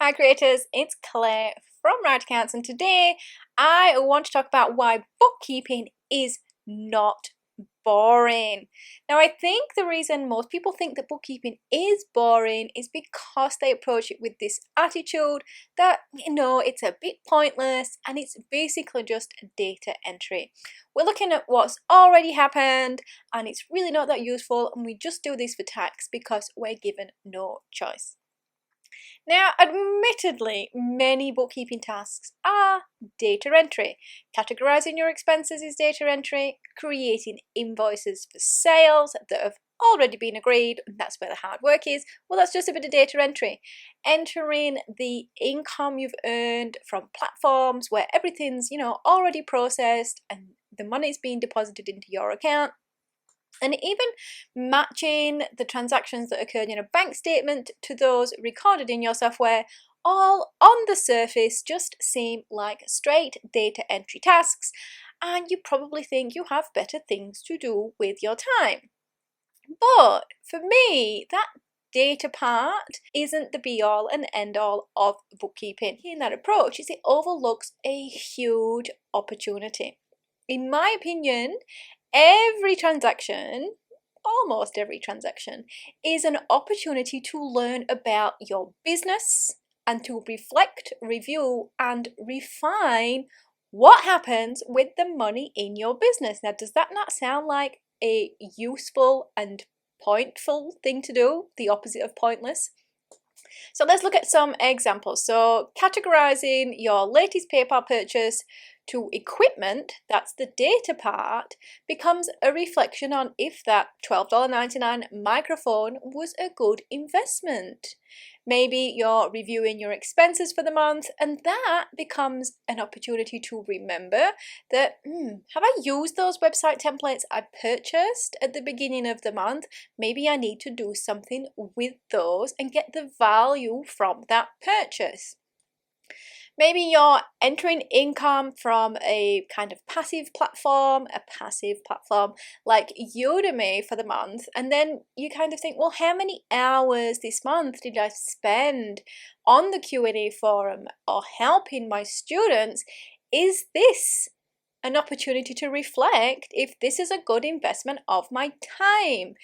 Hi creators, it's Claire from Write Accounts, and today I want to talk about why bookkeeping is not boring. Now, I think the reason most people think that bookkeeping is boring is because they approach it with this attitude that, it's a bit pointless and it's basically just data entry. We're looking at what's already happened and it's really not that useful, and we just do this for tax because we're given no choice. Now, admittedly, many bookkeeping tasks are data entry. Categorising your expenses is data entry. Creating invoices for sales that have already been agreed, and that's where the hard work is, well, that's just a bit of data entry. Entering the income you've earned from platforms where everything's, already processed and the money's being deposited into your account. And even matching the transactions that occurred in a bank statement to those recorded in your software, all on the surface just seem like straight data entry tasks, and you probably think you have better things to do with your time. But for me, that data part isn't the be-all and end-all of bookkeeping. In that approach, it overlooks a huge opportunity. In my opinion, almost every transaction, is an opportunity to learn about your business and to reflect, review, and refine what happens with the money in your business. Now, does that not sound like a useful and pointful thing to do? The opposite of pointless? So let's look at some examples. So categorizing your latest PayPal purchase to equipment, that's the data part, becomes a reflection on if that $12.99 microphone was a good investment. Maybe you're reviewing your expenses for the month, and that becomes an opportunity to remember that, have I used those website templates I purchased at the beginning of the month? Maybe I need to do something with those and get the value from that purchase. Maybe you're entering income from a kind of passive platform like Udemy for the month, and then you kind of think, well, how many hours this month did I spend on the Q&A forum or helping my students? Is this an opportunity to reflect if this is a good investment of my time?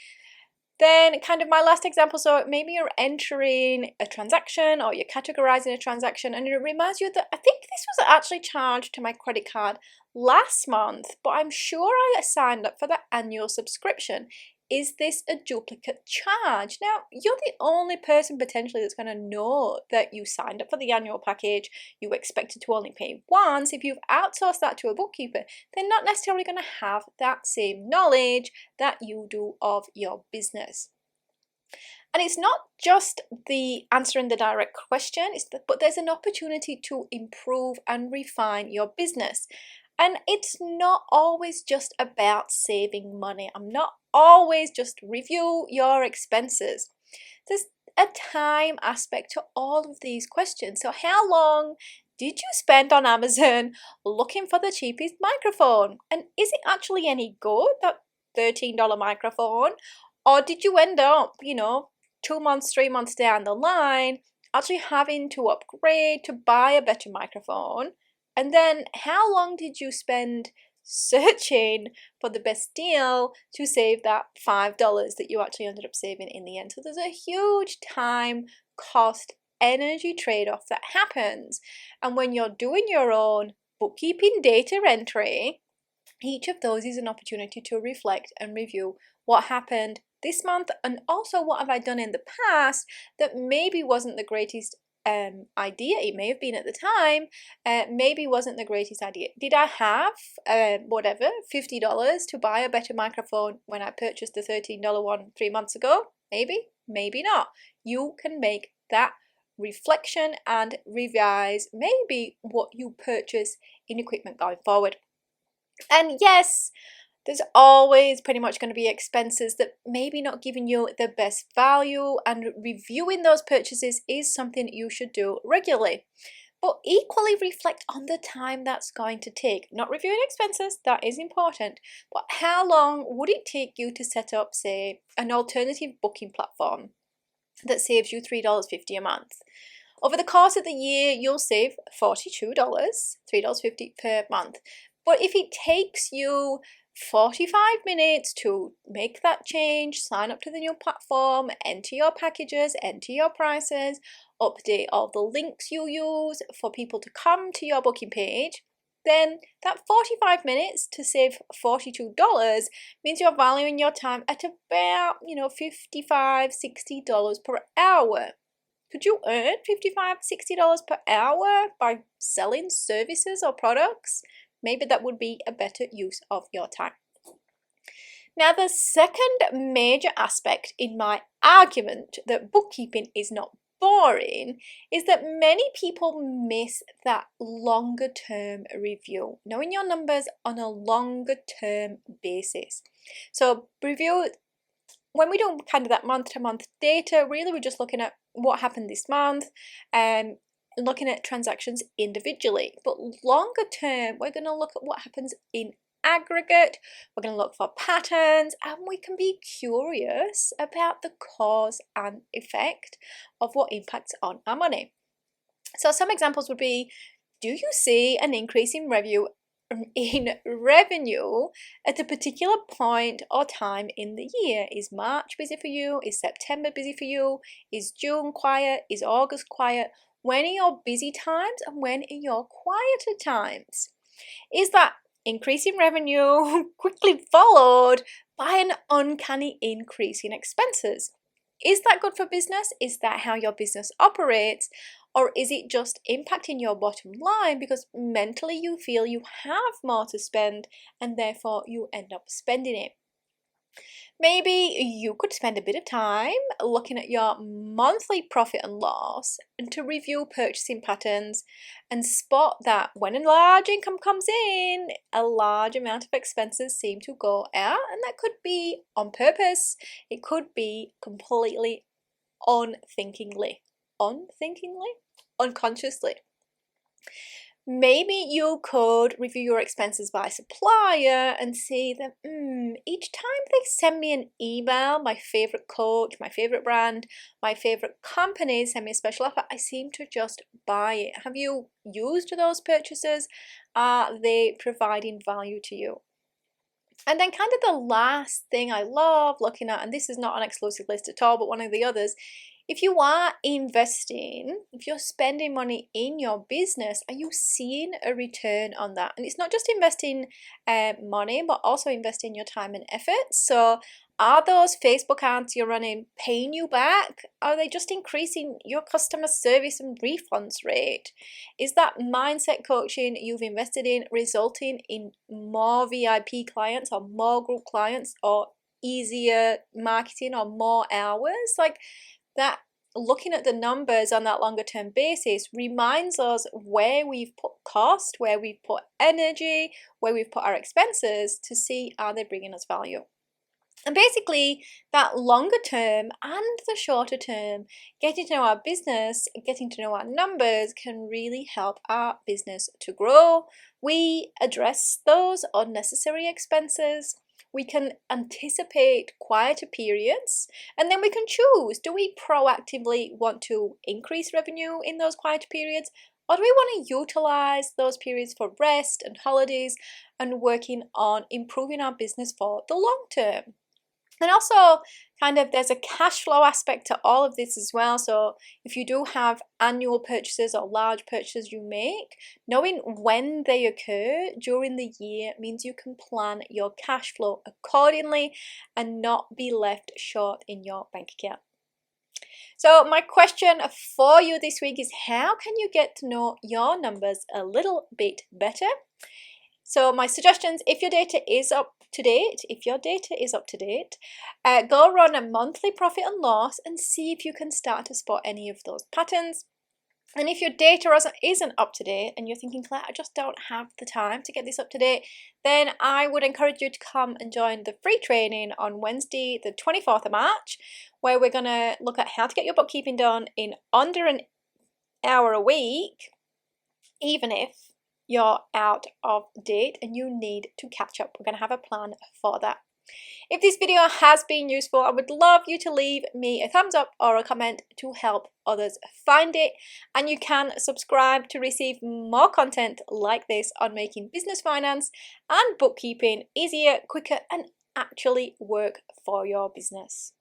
Then kind of my last example, so maybe you're entering a transaction or you're categorizing a transaction, and it reminds you that I think this was actually charged to my credit card last month, but I'm sure I signed up for the annual subscription. Is this a duplicate charge? Now, you're the only person potentially that's going to know that you signed up for the annual package. You expected to only pay once. If you've outsourced that to a bookkeeper, they're not necessarily going to have that same knowledge that you do of your business. And it's not just the answering the direct question, but there's an opportunity to improve and refine your business. And it's not always just about saving money. I'm not always just review your expenses. There's a time aspect to all of these questions. So how long did you spend on Amazon looking for the cheapest microphone? And is it actually any good, that $13 microphone? Or did you end up, 2 months, 3 months down the line, actually having to upgrade to buy a better microphone? And then how long did you spend searching for the best deal to save that $5 that you actually ended up saving in the end? So there's a huge time, cost, energy trade-off that happens. And when you're doing your own bookkeeping data entry, each of those is an opportunity to reflect and review what happened this month, and also what have I done in the past that maybe wasn't the greatest idea. It may have been at the time, maybe wasn't the greatest idea. Did I have $50 to buy a better microphone when I purchased the $13 one 3 months ago? Maybe not. You can make that reflection and revise maybe what you purchase in equipment going forward. And yes, there's always pretty much going to be expenses that maybe not giving you the best value, and reviewing those purchases is something you should do regularly. But equally reflect on the time that's going to take. Not reviewing expenses, that is important, but how long would it take you to set up, say, an alternative booking platform that saves you $3.50 a month? Over the course of the year, you'll save $42, $3.50 per month. But if it takes you 45 minutes to make that change, sign up to the new platform, enter your packages, enter your prices, update all the links you use for people to come to your booking page, then that 45 minutes to save $42 means you're valuing your time at about, $55, $60 per hour. Could you earn $55, $60 per hour by selling services or products? Maybe that would be a better use of your time. Now, the second major aspect in my argument that bookkeeping is not boring is that many people miss that longer term review, knowing your numbers on a longer term basis. So review, when we do kind of that month to month data, really we're just looking at what happened this month and looking at transactions individually. But longer term, we're going to look at what happens in aggregate. We're going to look for patterns, and we can be curious about the cause and effect of what impacts on our money. So some examples would be, do you see an increase in revenue at a particular point or time in the year? Is March busy for you? Is September busy for you? Is June quiet? Is August quiet? When are your busy times and when are your quieter times? Is that increase in revenue quickly followed by an uncanny increase in expenses? Is that good for business? Is that how your business operates? Or is it just impacting your bottom line because mentally you feel you have more to spend and therefore you end up spending it? Maybe you could spend a bit of time looking at your monthly profit and loss and to review purchasing patterns and spot that when a large income comes in, a large amount of expenses seem to go out, and that could be on purpose. It could be completely unconsciously. Maybe you could review your expenses by supplier and see that each time they send me an email, my favorite coach, my favorite brand, my favorite company send me a special offer, I seem to just buy it. Have you used those purchases? Are they providing value to you? And then kind of the last thing I love looking at, and this is not an exclusive list at all, but one of the others, if you are investing, if you're spending money in your business, are you seeing a return on that? And it's not just investing money, but also investing your time and effort. So are those Facebook ads you're running paying you back? Are they just increasing your customer service and refunds rate? Is that mindset coaching you've invested in resulting in more VIP clients or more group clients or easier marketing or more hours? Like that, looking at the numbers on that longer term basis reminds us where we've put cost, where we've put energy, where we've put our expenses to see are they bringing us value. And basically that longer term and the shorter term, getting to know our business, getting to know our numbers can really help our business to grow. We address those unnecessary expenses. We can anticipate quieter periods, and then we can choose, do we proactively want to increase revenue in those quieter periods, or do we want to utilize those periods for rest and holidays and working on improving our business for the long term? And also kind of there's a cash flow aspect to all of this as well. So if you do have annual purchases or large purchases you make, knowing when they occur during the year means you can plan your cash flow accordingly and not be left short in your bank account. So my question for you this week is, how can you get to know your numbers a little bit better? So my suggestions, if your data is up to date, go run a monthly profit and loss and see if you can start to spot any of those patterns. And if your data isn't up to date and you're thinking, Claire, I just don't have the time to get this up to date, then I would encourage you to come and join the free training on Wednesday, the 24th of March, where we're going to look at how to get your bookkeeping done in under an hour a week, even if you're out of date and you need to catch up. We're going to have a plan for that. If this video has been useful, I would love you to leave me a thumbs up or a comment to help others find it. And you can subscribe to receive more content like this on making business finance and bookkeeping easier, quicker, and actually work for your business.